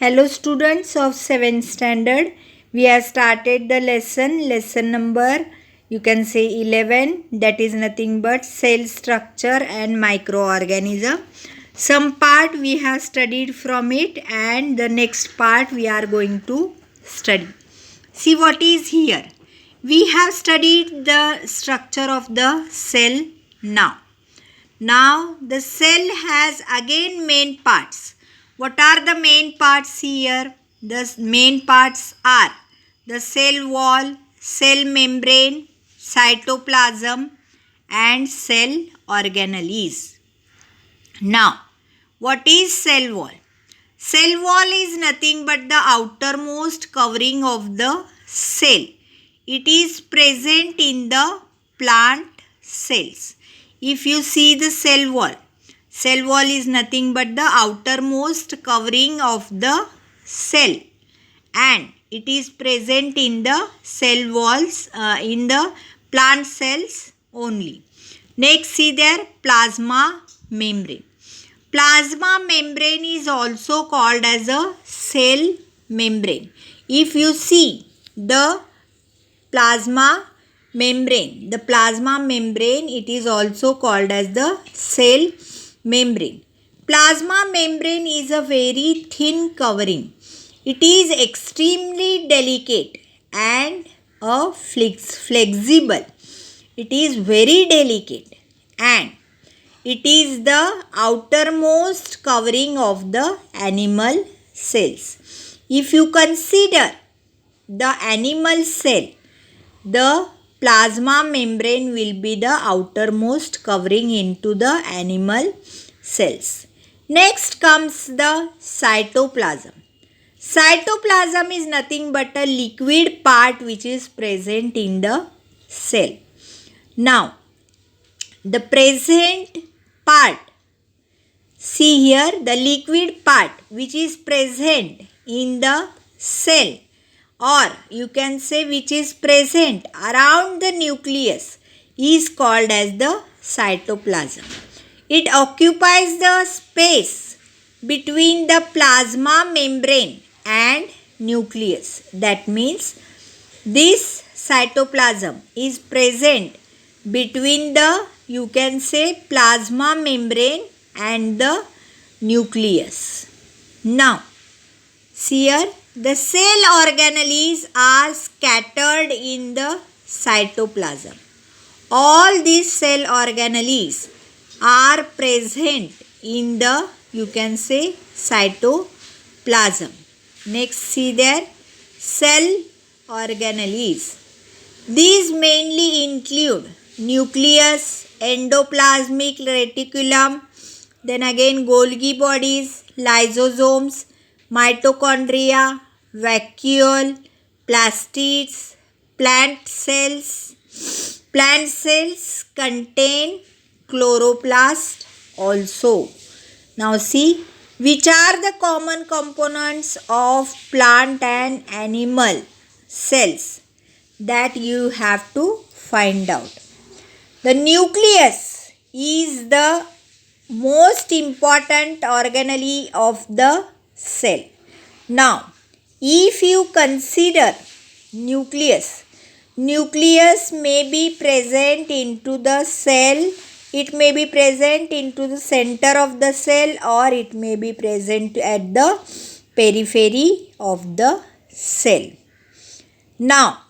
Hello students of 7th standard. We have started the lesson number you can say 11, that is nothing but cell structure and microorganism. Some part we have studied from it and the next part we are going to study. See what is here. We have studied the structure of the cell now. Now the cell has again main parts. What are the main parts here? The main parts are the cell wall, cell membrane, cytoplasm and cell organelles. Now, what is cell wall? Cell wall is nothing but the outermost covering of the cell. It is present in the plant cells. If you see the cell wall is nothing but the outermost covering of the cell and it is present in the cell walls in the plant cells only. Next, see there plasma membrane. Plasma membrane is also called as a cell membrane. If you see the plasma membrane, it is also called as the cell membrane. Plasma membrane is a very thin covering. It is extremely delicate and flexible. It is very delicate and it is the outermost covering of the animal cells. If you consider the animal cell, the plasma membrane will be the outermost covering into the animal cells. Next comes the cytoplasm. Cytoplasm is nothing but a liquid part which is present in the cell. Now, the present part, see here the liquid part which is present in the cell or you can say which is present around the nucleus is called as the cytoplasm. It occupies the space between the plasma membrane and nucleus. That means this cytoplasm is present between the you can say plasma membrane and the nucleus. Now, see here the cell organelles are scattered in the cytoplasm. All these cell organelles are present in the you can say cytoplasm. Next, see there cell organelles. These mainly include nucleus, endoplasmic reticulum, then again Golgi bodies, lysosomes, mitochondria, vacuole, plastids, plant cells. Plant cells contain chloroplast also. Now see which are the common components of plant and animal cells that you have to find out. The nucleus is the most important organelle of the cell. Now, if you consider nucleus may be present into the cell, it may be present into the center of the cell or it may be present at the periphery of the cell. Now,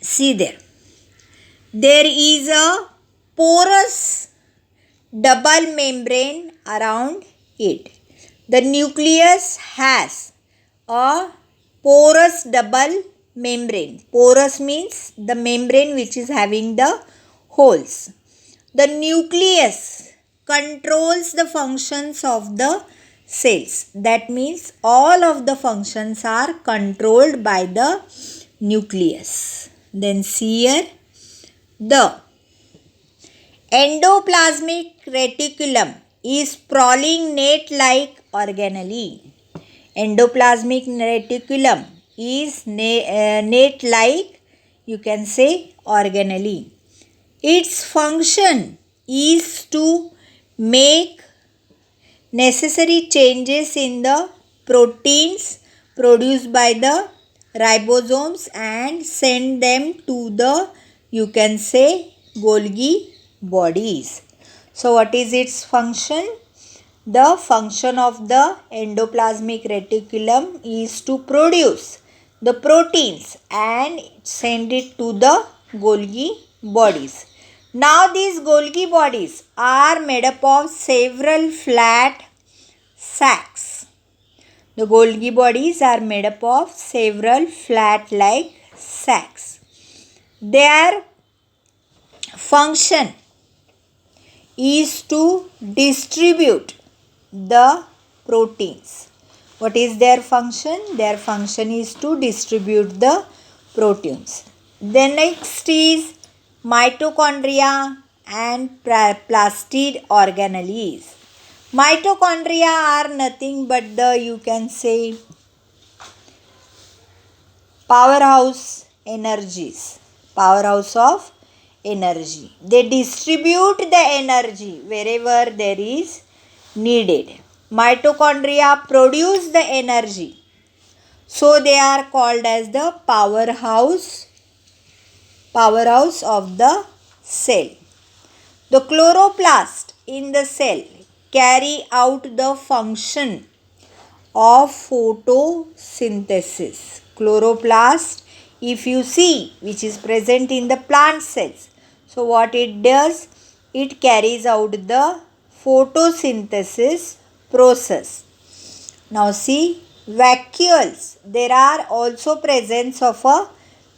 see there is a porous double membrane around it. The nucleus has a porous double membrane. Porous means the membrane which is having the holes. The nucleus controls the functions of the cells. That means all of the functions are controlled by the nucleus. Then see here the endoplasmic reticulum is sprawling net-like organelle. Endoplasmic reticulum is net-like you can say organelle. Its function is to make necessary changes in the proteins produced by the ribosomes and send them to the, you can say, Golgi bodies. So what is its function? The function of the endoplasmic reticulum is to produce the proteins and send it to the Golgi bodies. Now these Golgi bodies are made up of several flat sacs. The Golgi bodies are made up of several flat-like sacs. Their function is to distribute the proteins. What is their function? Their function is to distribute the proteins. The next is mitochondria and plastid organelles. Mitochondria are nothing but the, you can say, powerhouse energies, powerhouse of energy. They distribute the energy wherever there is needed. Mitochondria produce the energy, so they are called as the powerhouse of the cell. The chloroplast in the cell carry out the function of photosynthesis. Chloroplast, if you see, which is present in the plant cells. So what it does? It carries out the photosynthesis process. Now see, vacuoles. There are also presence of a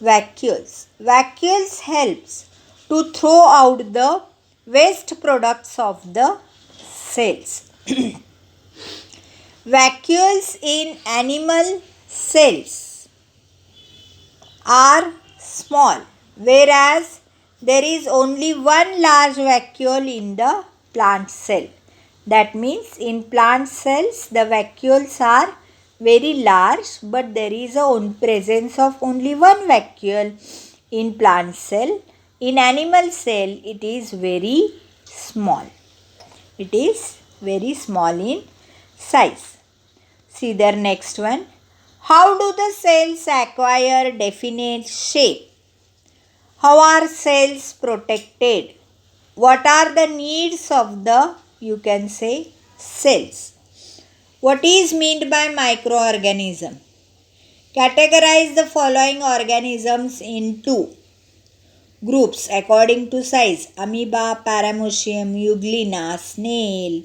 vacuoles. Vacuoles helps to throw out the waste products of the cells. Vacuoles in animal cells are small, whereas there is only one large vacuole in the plant cell. That means in plant cells the vacuoles are very large, but there is a presence of only one vacuole in plant cell. In animal cell it is very small. It is very small in size. See their next one. How do the cells acquire definite shape? How are cells protected? What are the needs of the, you can say, cells? What is meant by microorganism? Categorize the following organisms into groups according to size: amoeba, paramecium, euglena, snail,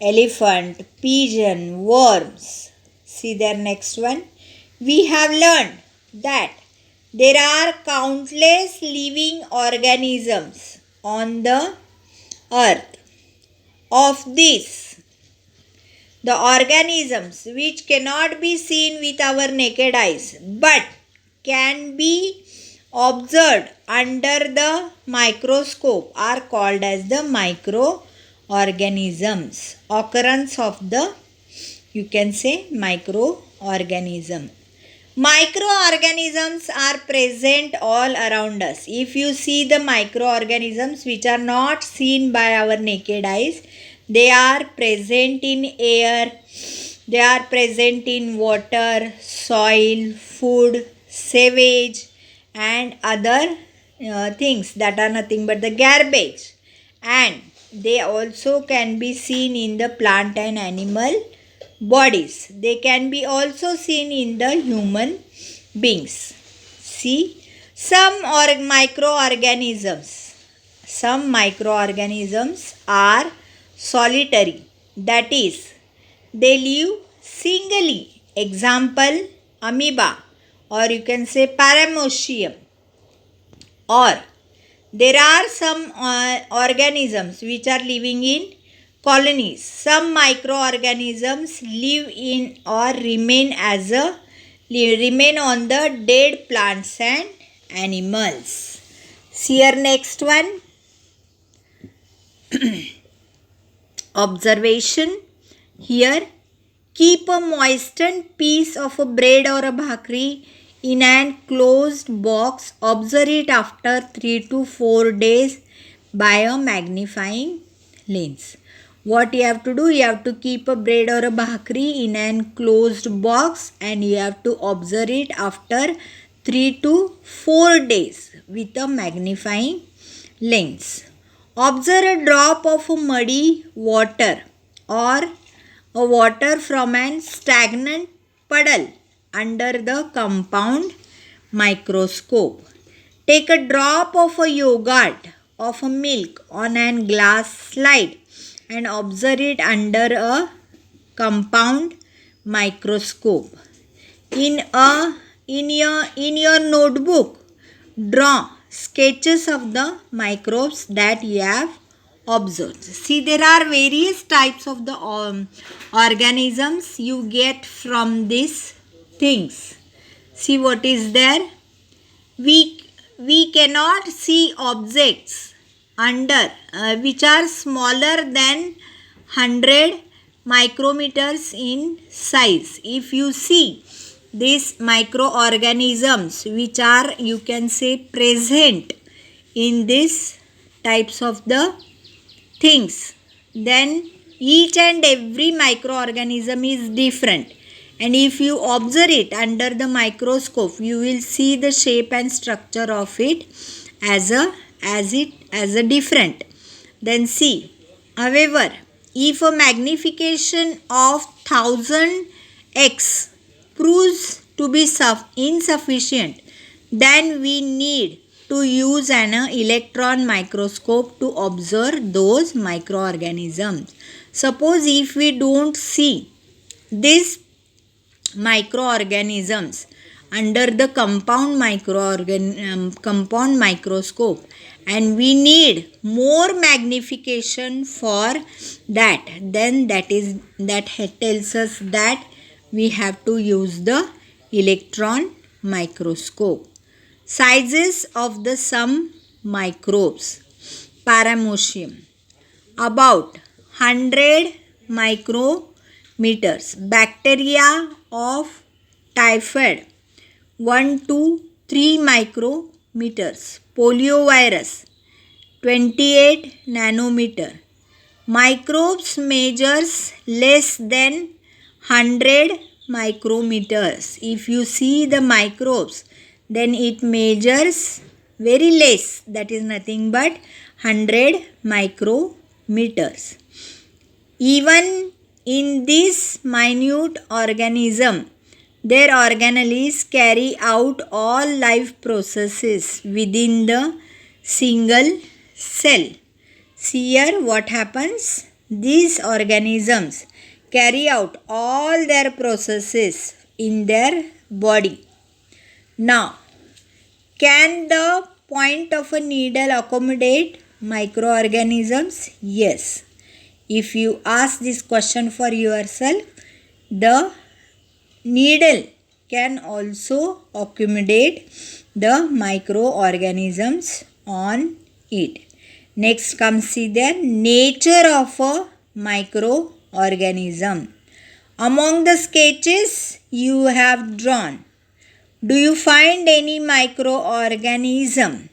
elephant, pigeon, worms. See their next one. We have learned that there are countless living organisms on the earth. Of these, the organisms which cannot be seen with our naked eyes but can be observed under the microscope are called as the microorganisms. Occurrence of the, you can say, microorganism. Microorganisms are present all around us. If you see the microorganisms which are not seen by our naked eyes, they are present in air, they are present in water, soil, food, sewage, and other things that are nothing but the garbage. And they also can be seen in the plant and animal bodies. They can be also seen in the human beings. See, some microorganisms are solitary. That is, they live singly. Example, amoeba, or you can say paramecium. Or there are some organisms which are living in colonies. Some microorganisms live in or remain on the dead plants and animals. See your next one. Observation. Here, keep a moistened piece of a bread or a bhakri in an closed box. Observe it after 3 to 4 days by a magnifying lens. What you have to do? You have to keep a bread or a bhakri in an closed box and you have to observe it after 3 to 4 days with a magnifying lens. Observe a drop of muddy water or a water from an stagnant puddle under the compound microscope. Take a drop of a yogurt of a milk on an glass slide and observe it under a compound microscope. In your notebook, draw sketches of the microbes that you have observed. See, there are various types of the organisms you get from these things. See what is there. We cannot see objects under which are smaller than 100 micrometers in size. If you see these microorganisms which are, you can say, present in these types of the things, then each and every microorganism is different, and if you observe it under the microscope you will see the shape and structure of it as a different. Then see, however, if a magnification of 1000x proves to be insufficient, then we need to use an electron microscope to observe those microorganisms. Suppose if we don't see these microorganisms under the compound microscope and we need more magnification for that, then that tells us that we have to use the electron microscope. Sizes of the some microbes. Paramecium, about 100 micrometers. Bacteria of typhoid, 1 to 3 micrometers. Poliovirus, 28 nanometer. Microbes measures less than 100 micrometers. If you see the microbes, then it measures very less, that is nothing but 100 micrometers. Even in this minute organism, their organelles carry out all life processes within the single cell. See here what happens. These organisms carry out all their processes in their body. Now, can the point of a needle accommodate microorganisms? Yes. If you ask this question for yourself, the needle can also accommodate the microorganisms on it. Next comes, see there, nature of a microorganism. Among the sketches you have drawn, do you find any microorganism?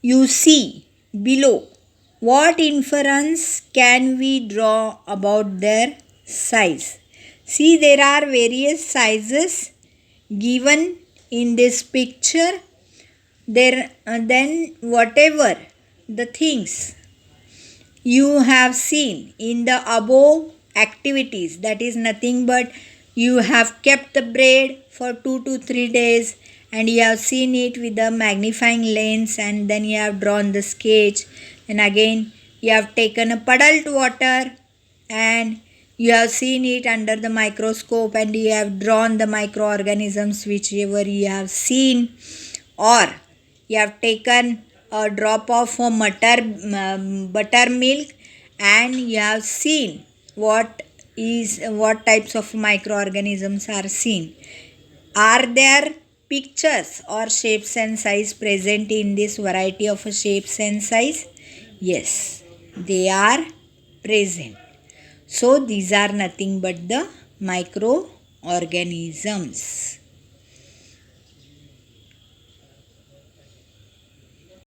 You see below. What inference can we draw about their size? See, there are various sizes given in this picture. Then whatever the things you have seen in the above activities, that is nothing but you have kept the bread for 2 to 3 days and you have seen it with the magnifying lens, and then you have drawn the sketch, and again you have taken a puddled water and you have seen it under the microscope and you have drawn the microorganisms whichever you have seen, or you have taken a drop of buttermilk and you have seen what types of microorganisms are seen. Are there pictures or shapes and size present in this variety of shapes and size? Yes, they are present. So these are nothing but the microorganisms.